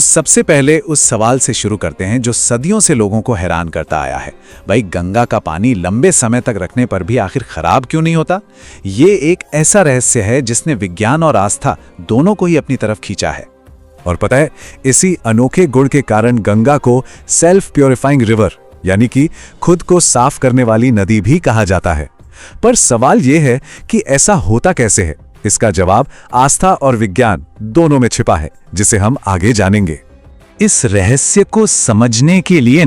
सबसे पहले उस सवाल से शुरू करते हैं जो सदियों से लोगों को हैरान करता आया है। भाई, गंगा का पानी लंबे समय तक रखने पर भी आखिर खराब क्यों नहीं होता? ये एक ऐसा रहस्य है जिसने विज्ञान और आस्था दोनों को ही अपनी तरफ खींचा है। और पता है, इसी अनोखे गुण के कारण गंगा को सेल्फ प्योरीफाइंग रिवर यानी कि खुद को साफ करने वाली नदी भी कहा जाता है। पर सवाल यह है कि ऐसा होता कैसे है? इसका जवाब आस्था और विज्ञान दोनों में छिपा है, जिसे हम आगे जानेंगे। इस रहस्य को समझने के लिए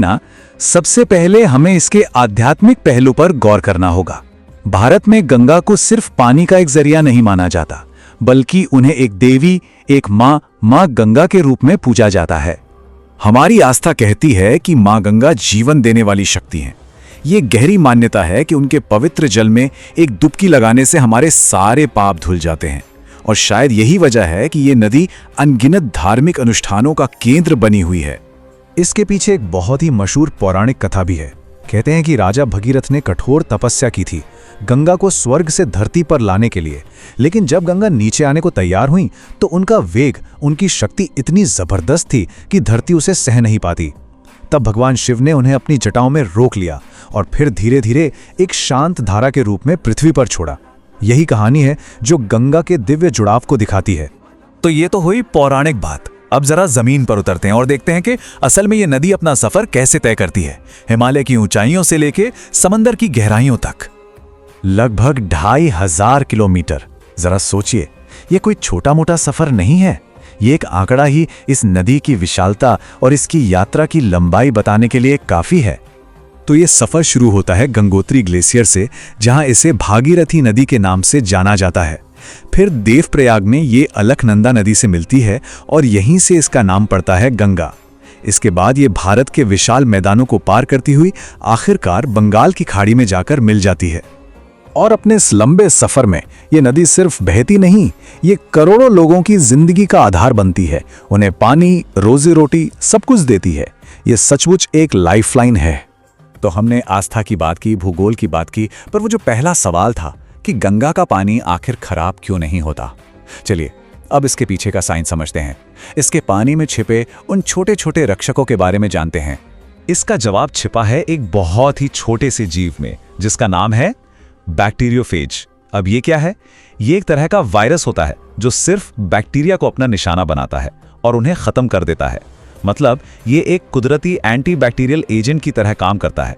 सबसे पहले हमें इसके आध्यात्मिक पहलू पर गौर करना होगा। भारत में गंगा को सिर्फ पानी का एक जरिया नहीं माना जाता, बल्कि उन्हें एक देवी, एक माँ गंगा के रूप में पूजा जाता है। हमारी आस्था कहती है कि माँ गंगा जीवन देने वाली शक्ति है। ये गहरी मान्यता है कि उनके पवित्र जल में एक डुबकी लगाने से हमारे सारे पाप धुल जाते हैं। और शायद यही वजह है कि ये नदी अनगिनत धार्मिक अनुष्ठानों का केंद्र बनी हुई है। इसके पीछे एक बहुत ही मशहूर पौराणिक कथा भी है। कहते हैं कि राजा भगीरथ ने कठोर तपस्या की थी गंगा को स्वर्ग से धरती पर लाने के लिए। लेकिन जब गंगा नीचे आने को तैयार हुई तो उनका वेग, उनकी शक्ति इतनी जबरदस्त थी कि धरती उसे सह नहीं पाती। तब भगवान शिव ने उन्हें अपनी जटाओं में रोक लिया और फिर धीरे धीरे एक शांत धारा के रूप में पृथ्वी पर छोड़ा। यही कहानी है जो गंगा के दिव्य जुड़ाव को दिखाती है। तो ये तो हुई पौराणिक बात। अब जरा जमीन पर उतरते हैं और देखते हैं कि असल में ये नदी अपना सफर कैसे तय करती है, हिमालय की ऊंचाइयों से लेके समंदर की गहराइयों तक। लगभग 2500 किलोमीटर। जरा सोचिए, ये कोई छोटा मोटा सफर नहीं है। ये एक आंकड़ा ही इस नदी की विशालता और इसकी यात्रा की लंबाई बताने के लिए काफी है। तो ये सफर शुरू होता है गंगोत्री ग्लेशियर से, जहां इसे भागीरथी नदी के नाम से जाना जाता है। फिर देवप्रयाग में ये अलकनंदा नदी से मिलती है और यहीं से इसका नाम पड़ता है गंगा। इसके बाद ये भारत के विशाल मैदानों को पार करती हुई आखिरकार बंगाल की खाड़ी में जाकर मिल जाती है। और अपने इस लंबे सफर में ये नदी सिर्फ बहती नहीं, ये करोड़ों लोगों की जिंदगी का आधार बनती है। उन्हें पानी, रोजी रोटी सब कुछ देती है। ये सचमुच एक लाइफलाइन है। तो हमने आस्था की बात की, भूगोल की बात की, पर वो जो पहला सवाल था कि गंगा का पानी आखिर खराब क्यों नहीं होता, चलिए अब इसके पीछे का साइंस समझते हैं। इसके पानी में छिपे उन छोटे छोटे रक्षकों के बारे में जानते हैं। इसका जवाब छिपा है एक बहुत ही छोटे से जीव में, जिसका नाम है बैक्टीरियोफेज। अब ये क्या है? ये एक तरह का वायरस होता है जो सिर्फ बैक्टीरिया को अपना निशाना बनाता है और उन्हें खत्म कर देता है। मतलब ये एक कुदरती एंटी बैक्टीरियल एजेंट की तरह काम करता है।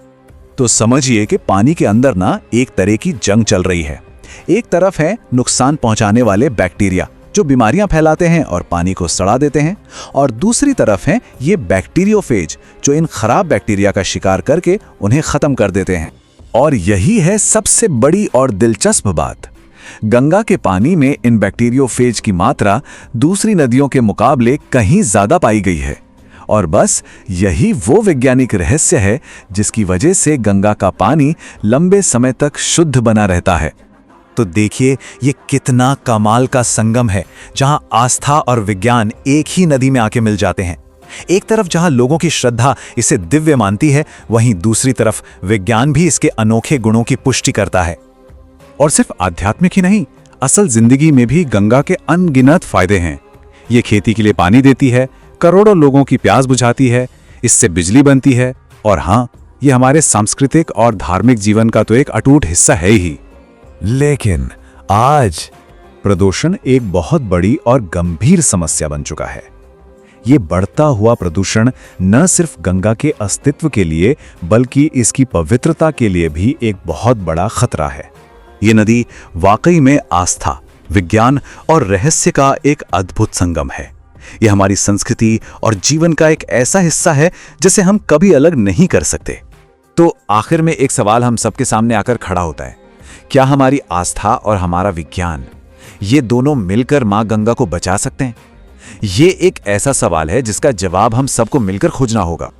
तो समझिए कि पानी के अंदर एक तरह की जंग चल रही है। एक तरफ है नुकसान पहुंचाने वाले बैक्टीरिया जो बीमारियां फैलाते हैं और पानी को सड़ा देते हैं, और दूसरी तरफ है ये बैक्टीरियोफेज जो इन खराब बैक्टीरिया का शिकार करके उन्हें खत्म कर देते हैं। और यही है सबसे बड़ी और दिलचस्प बात। गंगा के पानी में इन बैक्टीरियोफेज की मात्रा दूसरी नदियों के मुकाबले कहीं ज्यादा पाई गई है। और बस यही वो वैज्ञानिक रहस्य है जिसकी वजह से गंगा का पानी लंबे समय तक शुद्ध बना रहता है। तो देखिए ये कितना कमाल का संगम है, जहां आस्था और विज्ञान एक ही नदी में आके मिल जाते हैं। एक तरफ जहां लोगों की श्रद्धा इसे दिव्य मानती है, वहीं दूसरी तरफ विज्ञान भी इसके अनोखे गुणों की पुष्टि करता है। और सिर्फ आध्यात्मिक ही नहीं, असल जिंदगी में भी गंगा के अनगिनत फायदे हैं। ये खेती के लिए पानी देती है, करोड़ों लोगों की प्यास बुझाती है, इससे बिजली बनती है, और हाँ, ये हमारे सांस्कृतिक और धार्मिक जीवन का तो एक अटूट हिस्सा है ही। लेकिन आज प्रदूषण एक बहुत बड़ी और गंभीर समस्या बन चुका है। ये बढ़ता हुआ प्रदूषण न सिर्फ गंगा के अस्तित्व के लिए बल्कि इसकी पवित्रता के लिए भी एक बहुत बड़ा खतरा है। ये नदी वाकई में आस्था, विज्ञान और रहस्य का एक अद्भुत संगम है। यह हमारी संस्कृति और जीवन का एक ऐसा हिस्सा है जिसे हम कभी अलग नहीं कर सकते। तो आखिर में एक सवाल हम सबके सामने आकर खड़ा होता है, क्या हमारी आस्था और हमारा विज्ञान ये दोनों मिलकर मां गंगा को बचा सकते हैं? ये एक ऐसा सवाल है जिसका जवाब हम सबको मिलकर खोजना होगा।